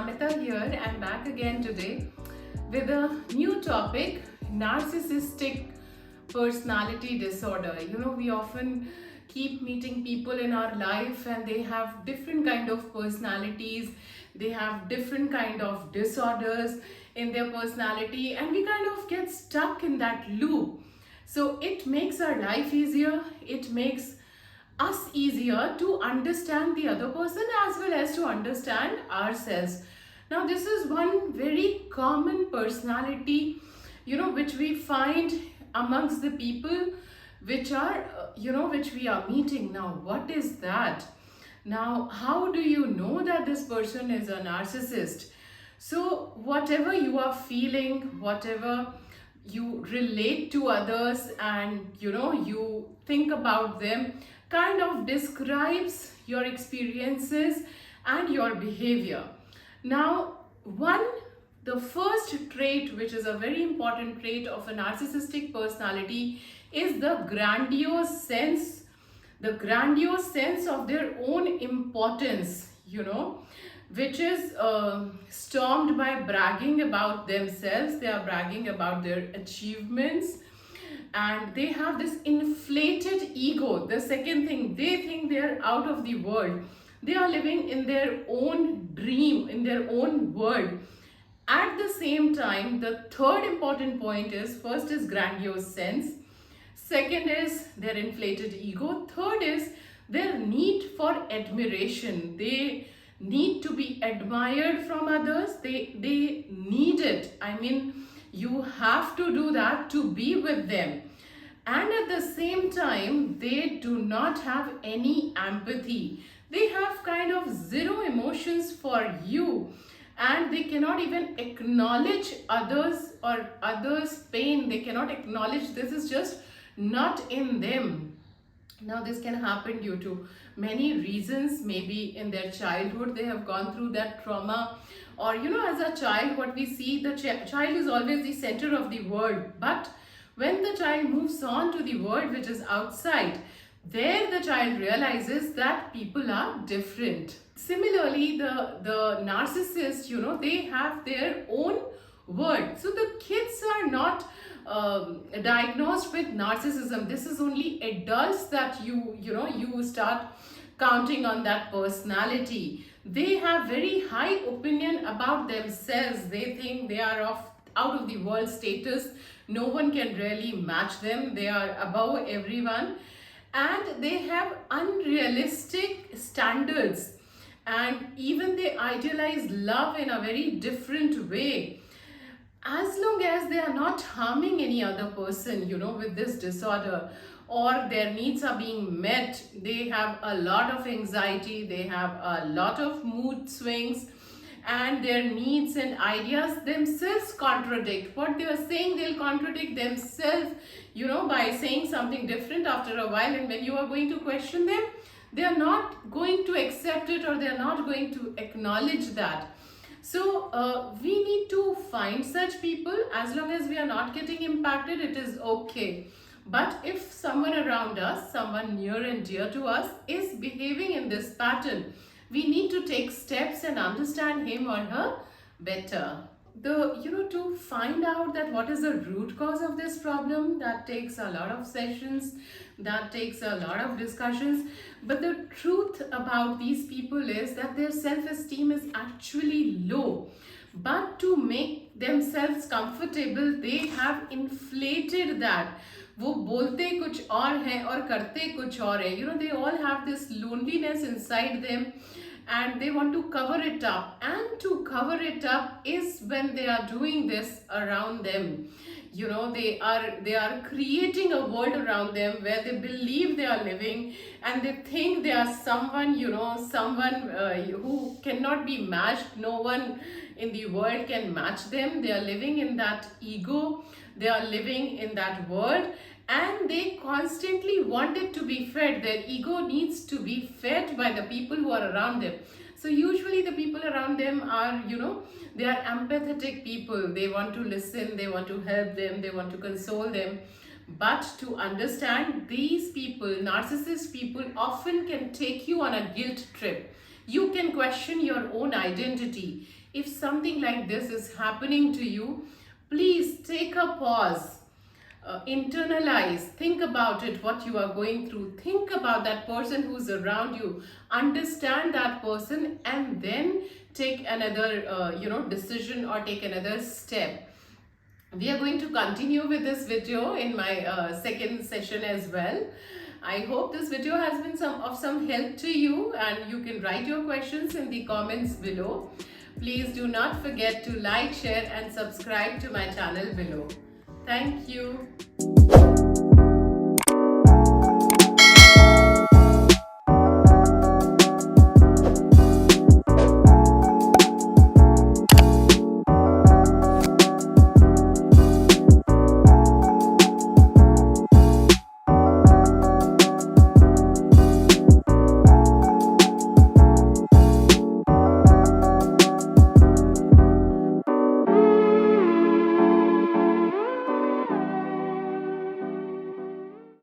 Namita here. I'm back again today with a new topic, narcissistic personality disorder. We often keep meeting people in our life and they have different kind of personalities. They have different kind of disorders in their personality and we kind of get stuck in that loop. So it makes our life easier. It makes us easier to understand the other person as well as to understand ourselves. Now, this is one very common personality, which we find amongst the people which are, which we are meeting. Now, what is that? Now, how do you know that this person is a narcissist? So, whatever you are feeling, whatever you relate to others and you think about them kind of describes your experiences and your behavior. Now, the first trait, which is a very important trait of a narcissistic personality, is the grandiose sense of their own importance, which is stormed by bragging about themselves. They are bragging about their achievements and they have this inflated ego. The second thing, they think they are out of the world. They are living in their own dream, in their own world. At the same time, the third important point is, first is grandiose sense, second is their inflated ego, third is their need for admiration. They need to be admired from others. They need it. I mean, you have to do that to be with them. And at the same time, they do not have any empathy. They have kind of zero emotions for you and they cannot even acknowledge others or others' pain. They cannot acknowledge, this is just not in them. Now, this can happen due to many reasons. Maybe in their childhood, they have gone through that trauma. Or, as a child, what we see, the child is always the center of the world. But when the child moves on to the world which is outside, there the child realizes that people are different. Similarly, the narcissist, they have their own world. So the kids are not diagnosed with narcissism. This is only adults that you start counting on that personality. They have very high opinion about themselves. They think they are out of the world status. No one can really match them. They are above everyone and they have unrealistic standards and even they idealize love in a very different way. As long as they are not harming any other person, with this disorder, or their needs are being met, they have a lot of anxiety, they have a lot of mood swings, and their needs and ideas themselves contradict. What they are saying, they'll contradict themselves, by saying something different after a while, and when you are going to question them, they are not going to accept it or they are not going to acknowledge that. So we need to find such people. As long as we are not getting impacted, it is okay. But if someone around us, someone near and dear to us is behaving in this pattern, we need to take steps and understand him or her better. To find out that what is the root cause of this problem, that takes a lot of sessions, that takes a lot of discussions. But the truth about these people is that their self-esteem is actually low. But to make themselves comfortable, they have inflated that. वो बोलते कुछ और हैं और करते कुछ और हैं. They all have this loneliness inside them and they want to cover it up. And to cover it up is when they are doing this around them. They are creating a world around them where they believe they are living and they think they are someone, who cannot be matched. No one in the world can match them. They are living in that ego. They are living in that world and they constantly want it to be fed. Their ego needs to be fed by the people who are around them. So usually the people around them are, they are empathetic people. They want to listen, they want to help them, they want to console them. But to understand, these people, narcissist people, often can take you on a guilt trip. You can question your own identity. if something like this is happening to you, please take a pause, internalize, think about it, what you are going through, think about that person who's around you, understand that person, and then take another decision or take another step. We are going to continue with this video in my second session as well. I hope this video has been some help to you, and you can write your questions in the comments below. Please do not forget to like, share and subscribe to my channel below. Thank you.